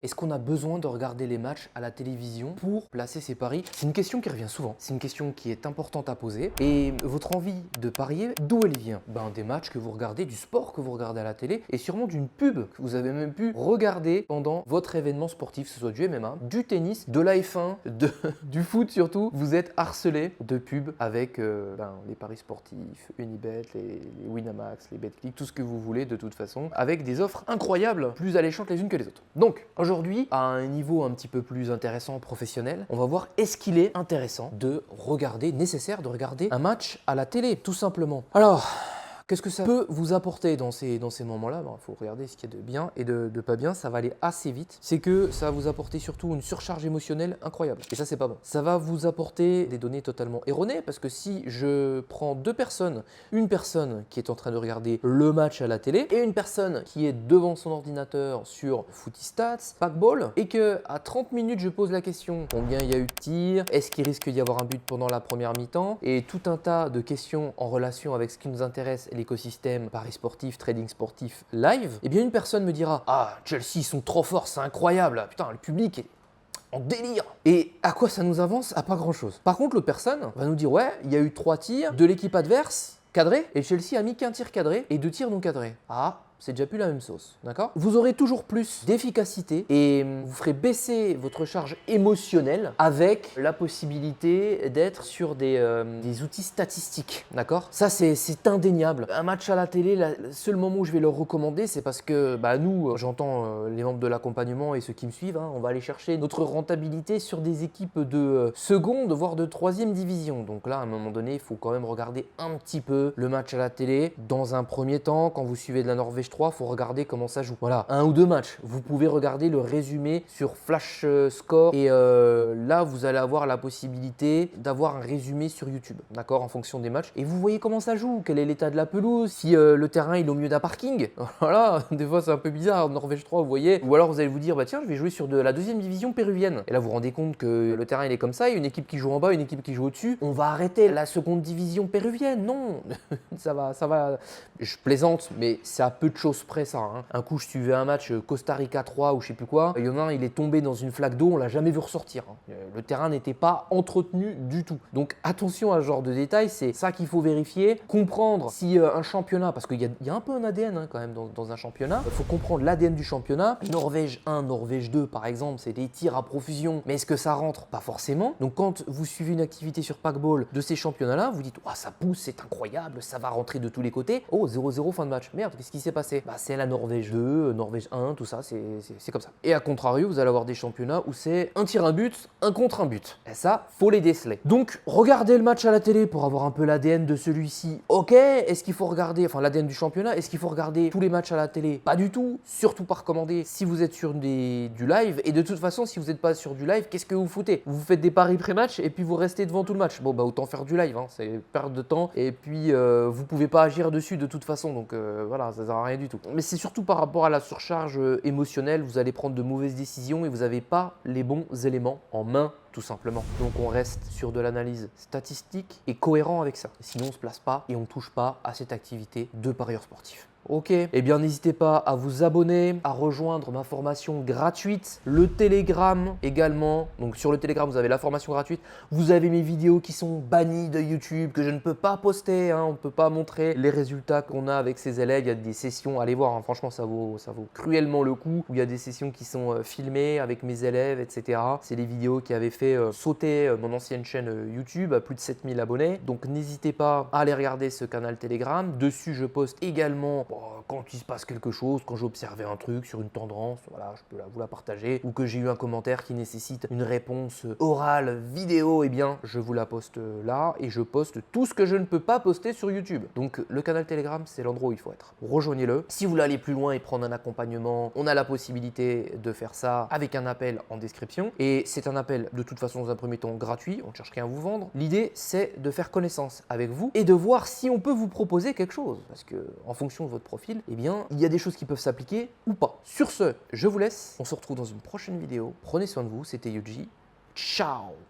Est-ce qu'on a besoin de regarder les matchs à la télévision pour placer ses paris? C'est une question qui revient souvent. C'est une question qui est importante à poser. Et votre envie de parier, d'où elle vient? Des matchs que vous regardez, du sport que vous regardez à la télé et sûrement d'une pub que vous avez même pu regarder pendant votre événement sportif, que ce soit du MMA, du tennis, de la F1, du foot surtout. Vous êtes harcelé de pubs avec les paris sportifs, Unibet, les Winamax, les BetClick, tout ce que vous voulez de toute façon, avec des offres incroyables, plus alléchantes les unes que les autres. Donc, aujourd'hui, à un niveau un petit peu plus intéressant, professionnel, on va voir est-ce qu'il est intéressant de regarder, nécessaire de regarder un match à la télé, tout simplement. Alors, qu'est-ce que ça peut vous apporter dans ces moments-là? Il faut regarder ce qu'il y a de bien et de pas bien, ça va aller assez vite. C'est que ça va vous apporter surtout une surcharge émotionnelle incroyable. Et ça, c'est pas bon. Ça va vous apporter des données totalement erronées parce que si je prends deux personnes, une personne qui est en train de regarder le match à la télé et une personne qui est devant son ordinateur sur Footystats, Packball, et que à 30 minutes, je pose la question combien il y a eu de tirs, est-ce qu'il risque d'y avoir un but pendant la première mi-temps et tout un tas de questions en relation avec ce qui nous intéresse, l'écosystème paris sportif, trading sportif live, eh bien une personne me dira « Ah, Chelsea, ils sont trop forts, c'est incroyable, putain, le public est en délire !» Et à quoi ça nous avance? À pas grand-chose. Par contre, l'autre personne va nous dire « Ouais, il y a eu 3 tirs de l'équipe adverse, cadrés, et Chelsea a mis qu'un tir cadré et 2 tirs non cadrés. » Ah, c'est déjà plus la même sauce, d'accord? Vous aurez toujours plus d'efficacité et vous ferez baisser votre charge émotionnelle avec la possibilité d'être sur des outils statistiques, d'accord? Ça, c'est indéniable. Un match à la télé, le seul moment où je vais le recommander, c'est parce que nous, j'entends les membres de l'accompagnement et ceux qui me suivent, on va aller chercher notre rentabilité sur des équipes de seconde, voire de 3e division. Donc là, à un moment donné, il faut quand même regarder un petit peu le match à la télé. Dans un premier temps, quand vous suivez de la Norvège 3, il faut regarder comment ça joue. Voilà, 1 ou 2 matchs. Vous pouvez regarder le résumé sur Flash Score et là, vous allez avoir la possibilité d'avoir un résumé sur YouTube, d'accord, en fonction des matchs. Et vous voyez comment ça joue, quel est l'état de la pelouse, si le terrain il est au milieu d'un parking. Voilà, des fois c'est un peu bizarre, Norvège 3, vous voyez. Ou alors vous allez vous dire, tiens, je vais jouer sur de la 2e division péruvienne. Et là, vous vous rendez compte que le terrain il est comme ça, il y a une équipe qui joue en bas, une équipe qui joue au-dessus. On va arrêter la 2e division péruvienne. Non, ça va. Je plaisante, mais c'est à peu de choses près ça. Un coup, je suivais un match Costa Rica 3 ou je sais plus quoi. Il y en a un, il est tombé dans une flaque d'eau, on l'a jamais vu ressortir. Le terrain n'était pas entretenu du tout. Donc attention à ce genre de détails, c'est ça qu'il faut vérifier. Comprendre si un championnat, parce qu'il y a un peu un ADN quand même dans un championnat. Il faut comprendre l'ADN du championnat. Norvège 1, Norvège 2 par exemple, c'est des tirs à profusion. Mais est-ce que ça rentre? Pas forcément. Donc quand vous suivez une activité sur Packball de ces championnats-là, vous dites « Oh, ça pousse, c'est incroyable, ça va rentrer de tous les côtés. Oh, 0-0 fin de match. Merde, qu'est-ce qui s'est passé? C'est la Norvège 2, Norvège 1, tout ça, c'est comme ça. » Et à contrario, vous allez avoir des championnats où c'est un tir, un but, un contre un but. Et ça, faut les déceler. Donc, regardez le match à la télé pour avoir un peu l'ADN de celui-ci. Ok, est-ce qu'il faut regarder, l'ADN du championnat, est-ce qu'il faut regarder tous les matchs à la télé? Pas du tout, surtout pas recommandé si vous êtes sur du live. Et de toute façon, si vous n'êtes pas sur du live, qu'est-ce que vous foutez? Vous faites des paris pré-match et puis vous restez devant tout le match. Bon, autant faire du live, c'est perte de temps. Et puis, vous pouvez pas agir dessus de toute façon. Donc, voilà, ça sert à rien du tout. Mais c'est surtout par rapport à la surcharge émotionnelle, vous allez prendre de mauvaises décisions et vous n'avez pas les bons éléments en main, tout simplement. Donc on reste sur de l'analyse statistique et cohérent avec ça. Sinon on ne se place pas et on ne touche pas à cette activité de parieur sportif. Ok, eh bien n'hésitez pas à vous abonner, à rejoindre ma formation gratuite, le Telegram également. Donc sur le Telegram, vous avez la formation gratuite. Vous avez mes vidéos qui sont bannies de YouTube, que je ne peux pas poster. On ne peut pas montrer les résultats qu'on a avec ces élèves. Il y a des sessions, allez voir, franchement ça vaut cruellement le coup. Où il y a des sessions qui sont filmées avec mes élèves, etc. C'est des vidéos qui avaient fait sauter mon ancienne chaîne YouTube à plus de 7000 abonnés. Donc n'hésitez pas à aller regarder ce canal Telegram. Dessus, je poste également quand il se passe quelque chose, quand j'ai observé un truc sur une tendance, voilà, je peux vous la partager, ou que j'ai eu un commentaire qui nécessite une réponse orale, vidéo, eh bien, je vous la poste là et je poste tout ce que je ne peux pas poster sur YouTube. Donc, le canal Telegram, c'est l'endroit où il faut être. Rejoignez-le. Si vous voulez aller plus loin et prendre un accompagnement, on a la possibilité de faire ça avec un appel en description. Et c'est un appel, de toute façon, dans un premier temps gratuit, on ne cherche rien à vous vendre. L'idée, c'est de faire connaissance avec vous et de voir si on peut vous proposer quelque chose. Parce que, en fonction de votre profil, eh bien, il y a des choses qui peuvent s'appliquer ou pas. Sur ce, je vous laisse. On se retrouve dans une prochaine vidéo. Prenez soin de vous. C'était Yuji. Ciao!